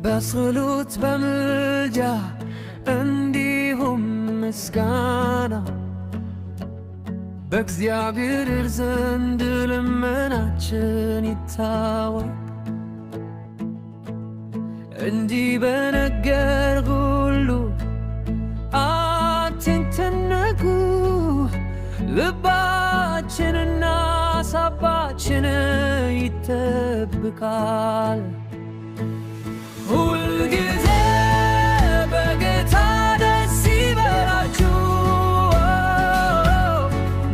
በጸሎት በምልጃ እንዲሁም ምስጋና በእግዚአብሔር ዘንድ ልመናችን ይታወቅ። እንዲህ በነገር ሁሉ አትጨነቁ፣ ልባችንና ሐሳባችን ይጠብቃል። ሁልጊዜ በጌታ ደስ ይበላችሁ፣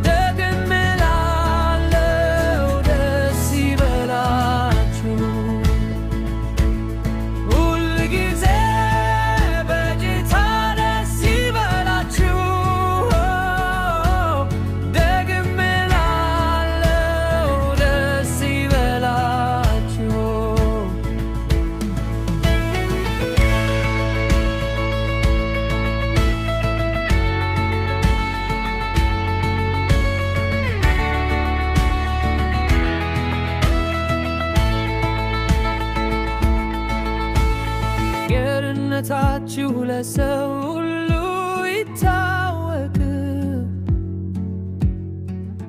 ደግሜ እላለሁ ደስ ይበላችሁ። ሁልጊዜ በጌታ ደስ ይበላችሁ፣ ደግሜ እላለሁ ደስ ይበላችሁ። ቸርነታችሁ ለሰው ሁሉ ይታወቅ፣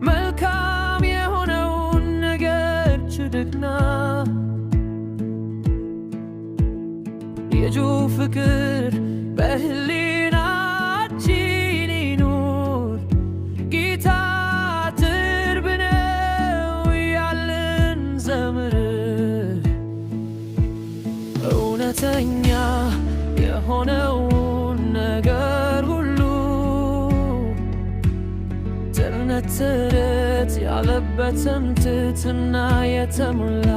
መልካም የሆነውን ነገር ችድቅና የልጁ ፍቅር በሕሊናችን ይኑር። ጌታ ቅርብ ነው እያልን ዘምር። እውነተኛ የሆነውን ነገር ሁሉ ቸርነት ያለበትም ትሕትና የተሞላ